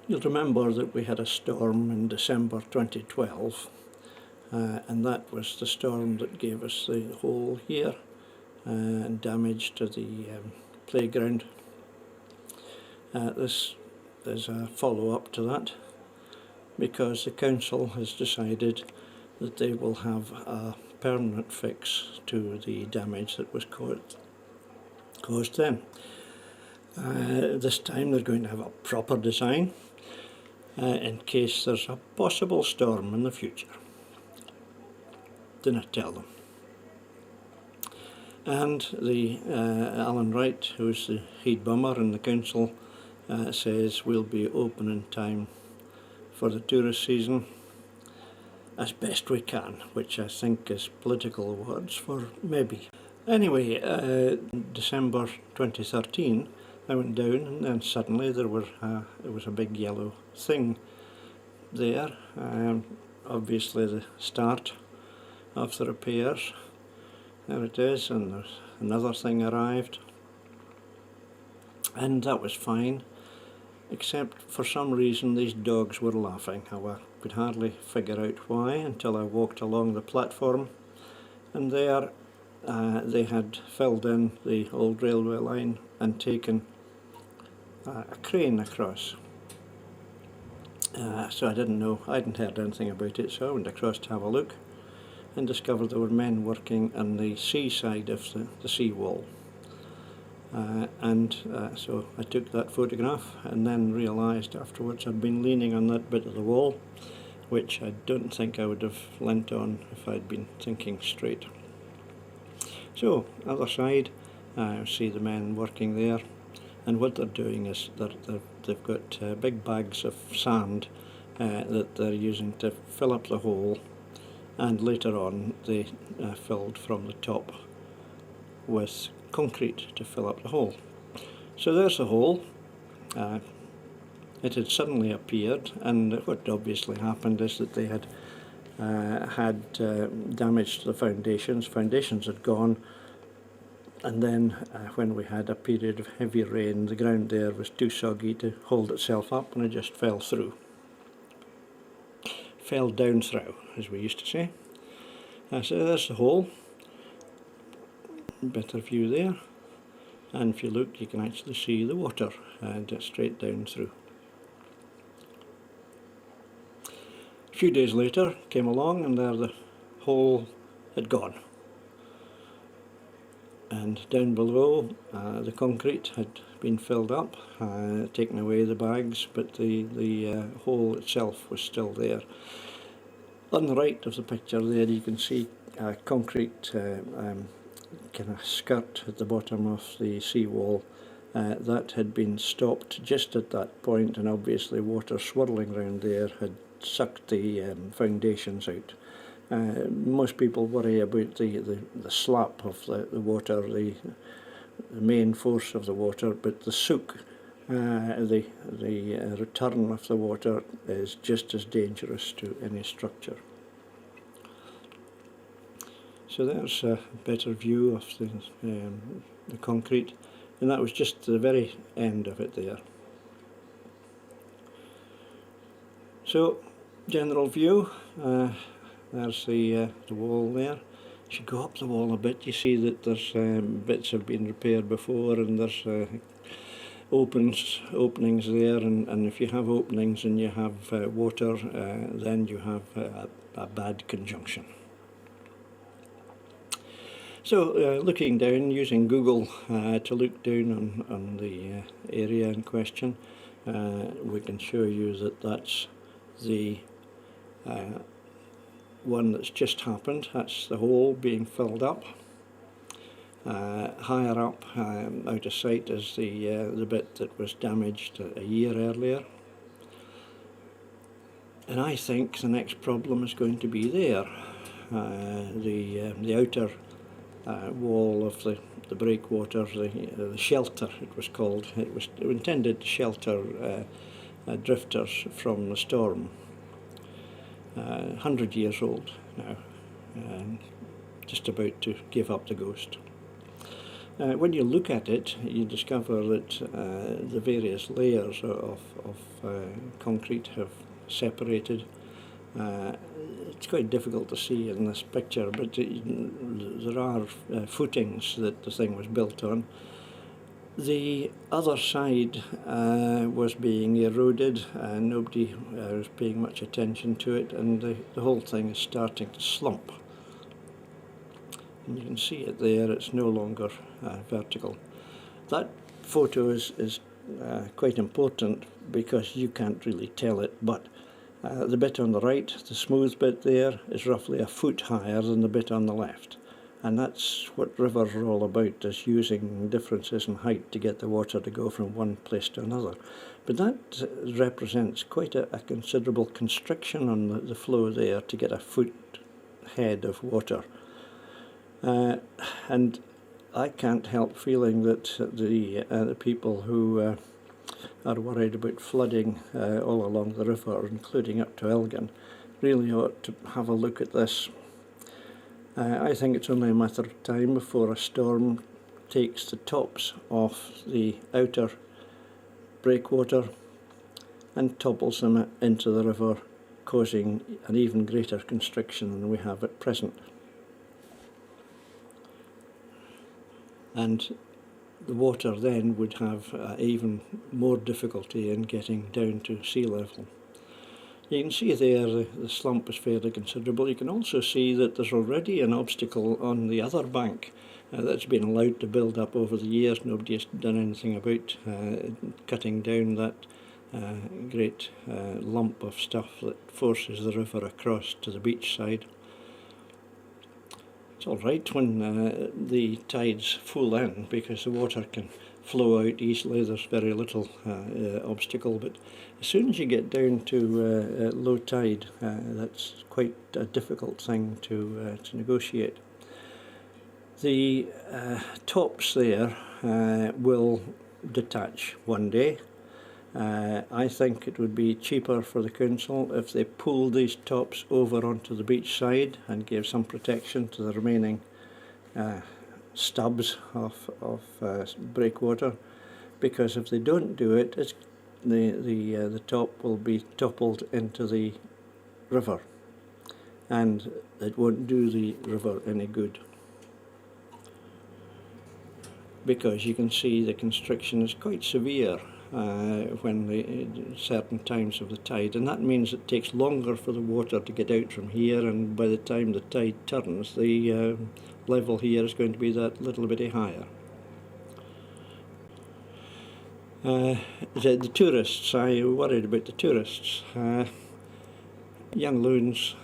You'll remember that we had a storm in December 2012, and that was the storm that gave us the hole here and damage to the playground. This is a follow-up to that, because the council has decided that they will have a permanent fix to the damage that was caused then. This time they're going to have a proper design in case there's a possible storm in the future. Didn't tell them. And the Alan Wright, who's the head bummer in the council, says we'll be open in time for the tourist season as best we can, which I think is political words for maybe. Anyway, December 2013, I went down, and then suddenly there was a big yellow thing there. Obviously the start of the repairs. There it is, and there's another thing arrived, and that was fine, except for some reason these dogs were laughing. I could hardly figure out why until I walked along the platform, and there they had filled in the old railway line and taken a crane across. So I didn't know, I hadn't heard anything about it, so I went across to have a look and discovered there were men working on the sea side of the seawall. So I took that photograph and then realised afterwards I'd been leaning on that bit of the wall, which I don't think I would have leant on if I'd been thinking straight. So, other side, I see the men working there, and what they're doing is they've got big bags of sand that they're using to fill up the hole, and later on they filled from the top with concrete to fill up the hole. So there's the hole. It had suddenly appeared, and what obviously happened is that they had damage to the foundations. Foundations had gone, and then when we had a period of heavy rain, the ground there was too soggy to hold itself up, and it just fell through. Fell down through, as we used to say. So there's the hole. Better view there, and if you look you can actually see the water straight down through. A few days later came along, and there the hole had gone, and down below the concrete had been filled up, taken away the bags, but the hole itself was still there. On the right of the picture there you can see a concrete kind of skirt at the bottom of the seawall that had been stopped just at that point, and obviously water swirling around there had sucked the foundations out. Most people worry about the slap of the water, the main force of the water, but the soak, the return of the water is just as dangerous to any structure. So there's a better view of the concrete, and that was just the very end of it there. So, general view, there's the wall there. If you go up the wall a bit, you see that there's bits have been repaired before, and there's openings there, and if you have openings and you have water, then you have a bad conjunction. So looking down, using Google to look down on the area in question, we can show you that that's the one that's just happened. That's the hole being filled up. Higher up, out of sight, is the bit that was damaged a year earlier. And I think the next problem is going to be there. The outer wall of the breakwater, the shelter it was called. It was intended to shelter drifters from the storm. 100 years old now, just about to give up the ghost. When you look at it, you discover that the various layers of concrete have separated. It's quite difficult to see in this picture, but there are footings that the thing was built on. The other side was being eroded, and nobody was paying much attention to it, and the whole thing is starting to slump. And you can see it there, it's no longer vertical. That photo is quite important because you can't really tell it, but the bit on the right, the smooth bit there, is roughly a foot higher than the bit on the left. And that's what rivers are all about, is using differences in height to get the water to go from one place to another. But that represents quite a considerable constriction on the flow there to get a foot head of water. And I can't help feeling that the people who are worried about flooding all along the river, including up to Elgin, really ought to have a look at this. I think it's only a matter of time before a storm takes the tops off the outer breakwater and topples them into the river, causing an even greater constriction than we have at present. And the water then would have even more difficulty in getting down to sea level. You can see there the slump is fairly considerable. You can also see that there's already an obstacle on the other bank that's been allowed to build up over the years. Nobody has done anything about cutting down that great lump of stuff that forces the river across to the beach side. It's all right when the tides full in, because the water can flow out easily. There's very little obstacle, but as soon as you get down to low tide, that's quite a difficult thing to negotiate. The tops there will detach one day. I think it would be cheaper for the council if they pulled these tops over onto the beach side and gave some protection to the remaining stubs of breakwater, because if they don't do it, the top will be toppled into the river, and it won't do the river any good, because you can see the constriction is quite severe when certain times of the tide, and that means it takes longer for the water to get out from here, and by the time the tide turns, the level here is going to be that little bit higher. The tourists, I worried about the tourists. Young loons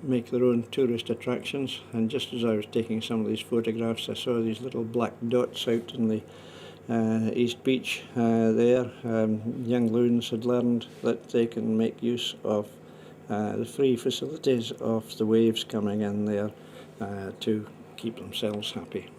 make their own tourist attractions, and just as I was taking some of these photographs, I saw these little black dots out in the East Beach there. Young loons had learned that they can make use of the free facilities of the waves coming in there to keep themselves happy.